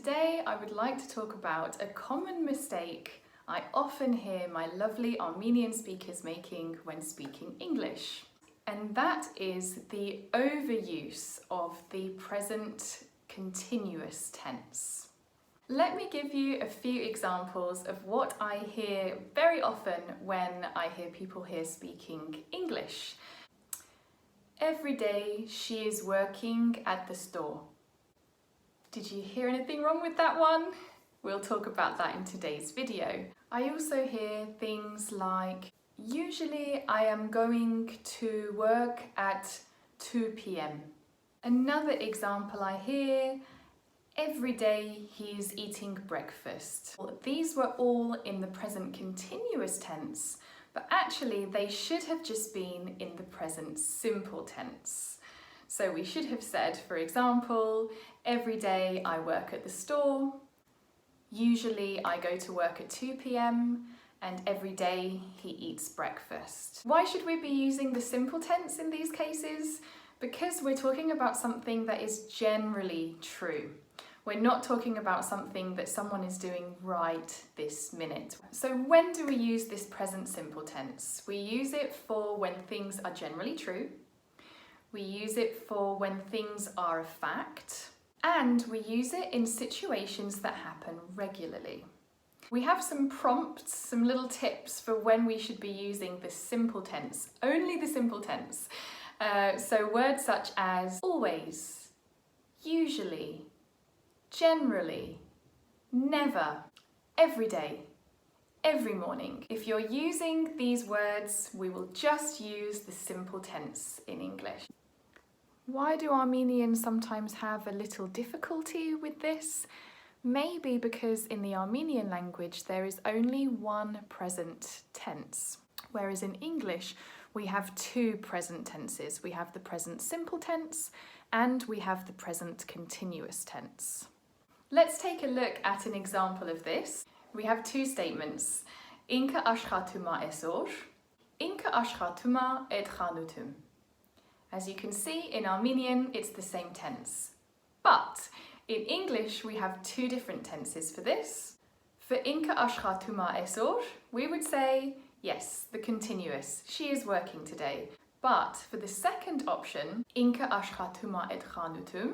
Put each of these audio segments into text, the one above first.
Today I would like to talk about a common mistake I often hear my lovely Armenian speakers making when speaking English. And that is the overuse of the present continuous tense. Let me give you a few examples of what I hear very often when I hear people here speaking English. Every day she is working at the store. Did you hear anything wrong with that one? We'll talk about that in today's video. I also hear things like, usually I am going to work at 2 p.m. Another example I hear, every day he is eating breakfast. These were all in the present continuous tense, but actually they should have just been in the present simple tense. So we should have said, for example, every day I work at the store, usually I go to work at 2 p.m, and every day he eats breakfast. Why should we be using the simple tense in these cases? Because we're talking about something that is generally true. We're not talking about something that someone is doing right this minute. So when do we use this present simple tense? We use it for when things are generally true. We use it for when things are a fact. And we use it in situations that happen regularly. We have some prompts, some little tips for when we should be using the simple tense, only the simple tense. So words such as always, usually, generally, never, every day, every morning. If you're using these words, we will just use the simple tense in English. Why do Armenians sometimes have a little difficulty with this? Maybe because in the Armenian language there is only one present tense, whereas in English we have two present tenses. We have the present simple tense and we have the present continuous tense. Let's take a look at an example of this. We have two statements. Ինքը աշխատում է այսօր, ինքը աշխատում է այդ խանութում. As you can see, in Armenian it's the same tense. But in English we have two different tenses for this. For ինքը աշխատում է այսօր, we would say, yes, the continuous, she is working today. But for the second option, ինքը աշխատում է այդ խանութում,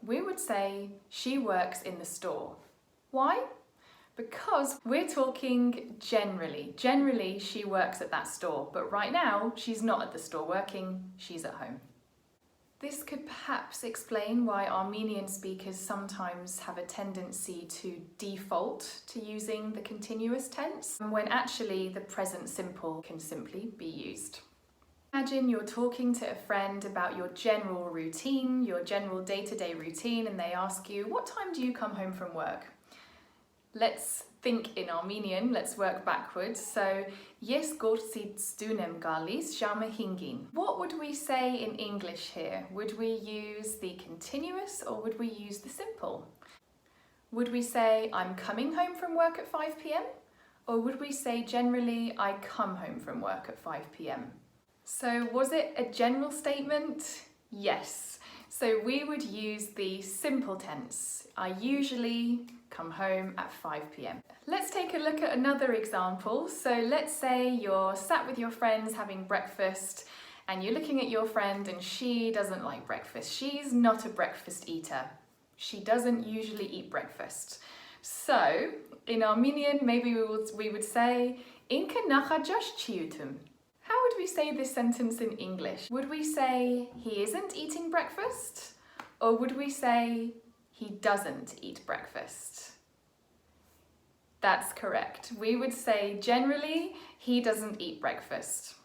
we would say, she works in the store. Why? Because we're talking generally. Generally, she works at that store, but right now, she's not at the store working, she's at home. This could perhaps explain why Armenian speakers sometimes have a tendency to default to using the continuous tense, when actually the present simple can simply be used. Imagine you're talking to a friend about your general routine, your general day-to-day routine, and they ask you, what time do you come home from work? Let's think in Armenian, let's work backwards. So, yes գործից դուն եմ գալիս ժամը 5-ին. What would we say in English here? Would we use the continuous or would we use the simple? Would we say, I'm coming home from work at 5 p.m? Or would we say generally, I come home from work at 5 p.m? So was it a general statement? Yes. So we would use the simple tense. I usually come home at 5 p.m. Let's take a look at another example. So let's say you're sat with your friends having breakfast and you're looking at your friend and she doesn't like breakfast. She's not a breakfast eater. She doesn't usually eat breakfast. So in Armenian, maybe we would say, ինքը նախաճաշ չի ուտում. How would we say this sentence in English? Would we say he isn't eating breakfast? Or would we say he doesn't eat breakfast? That's correct. We would say generally he doesn't eat breakfast.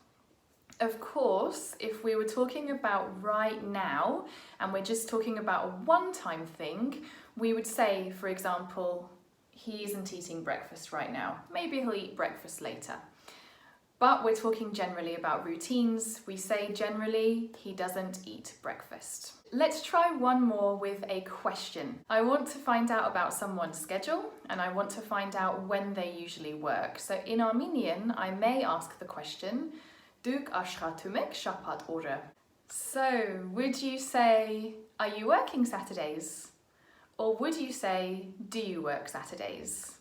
Of course, if we were talking about right now and we're just talking about a one-time thing, we would say, for example, he isn't eating breakfast right now. Maybe he'll eat breakfast later. But we're talking generally about routines. We say generally, he doesn't eat breakfast. Let's try one more with a question. I want to find out about someone's schedule and I want to find out when they usually work. So in Armenian, I may ask the question, Դուք աշխատում եք շաբաթ օրը? So, would you say, are you working Saturdays? Or would you say, do you work Saturdays?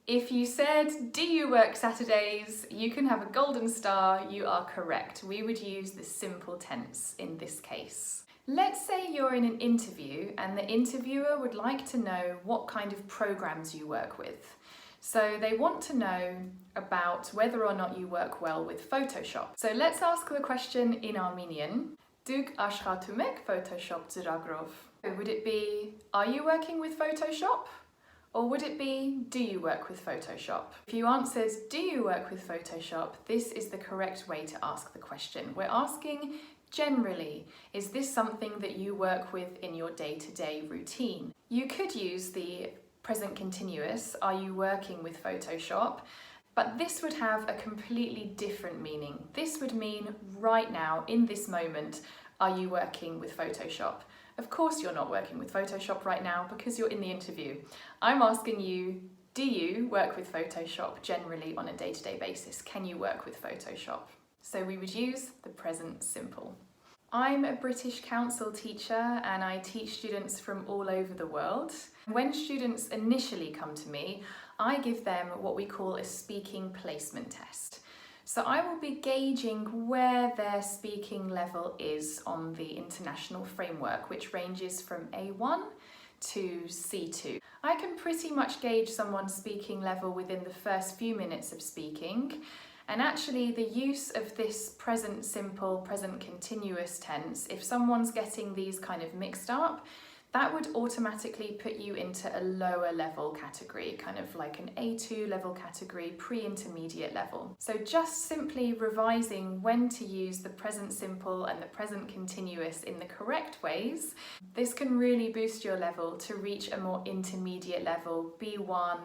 If you said, do you work Saturdays, you can have a golden star, you are correct. We would use the simple tense in this case. Let's say you're in an interview and the interviewer would like to know what kind of programs you work with. So they want to know about whether or not you work well with Photoshop. So let's ask the question in Armenian. Դուք աշխատում եք Photoshop ծրագրով? Would it be, are you working with Photoshop? Or would it be, do you work with Photoshop? If you answered, do you work with Photoshop, this is the correct way to ask the question. We're asking generally, is this something that you work with in your day-to-day routine? You could use the present continuous, are you working with Photoshop? But this would have a completely different meaning. This would mean right now, in this moment, are you working with Photoshop? Of course you're not working with Photoshop right now because you're in the interview. I'm asking you, do you work with Photoshop generally on a day-to-day basis? Can you work with Photoshop? So we would use the present simple. I'm a British Council teacher and I teach students from all over the world. When students initially come to me, I give them what we call a speaking placement test. So I will be gauging where their speaking level is on the international framework, which ranges from A1 to C2. I can pretty much gauge someone's speaking level within the first few minutes of speaking. And actually the use of this present simple, present continuous tense, if someone's getting these kind of mixed up, that would automatically put you into a lower level category, kind of like an A2 level category, pre-intermediate level. So just simply revising when to use the present simple and the present continuous in the correct ways, this can really boost your level to reach a more intermediate level, B1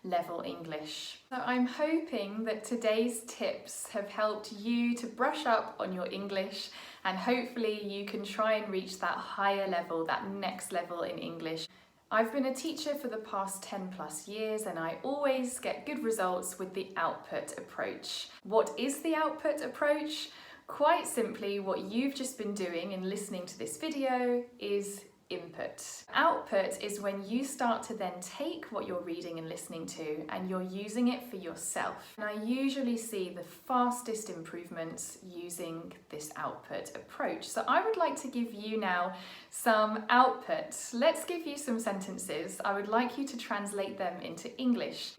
level English. So I'm hoping that today's tips have helped you to brush up on your English, and hopefully you can try and reach that higher level, that next level in English. I've been a teacher for the past 10 plus years and I always get good results with the output approach. What is the output approach? Quite simply, what you've just been doing in listening to this video is input. Output is when you start to then take what you're reading and listening to and you're using it for yourself. And I usually see the fastest improvements using this output approach. So I would like to give you now some output. Let's give you some sentences. I would like you to translate them into English.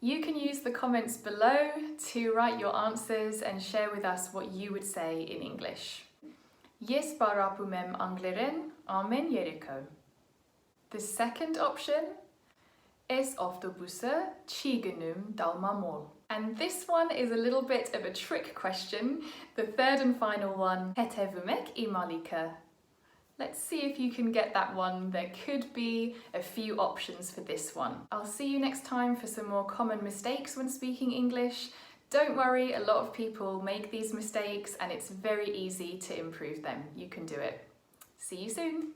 You can use the comments below to write your answers and share with us what you would say in English. Ես պարապում եմ անգլերեն, ամեն երեկո. The second option is ավտոբուսը չի գնում Դալմա mall. And this one is a little bit of a trick question. The third and final one, Հետևո իմ ալիքը. Let's see if you can get that one. There could be a few options for this one. I'll see you next time for some more common mistakes when speaking English. Don't worry, a lot of people make these mistakes and it's very easy to improve them. You can do it. See you soon.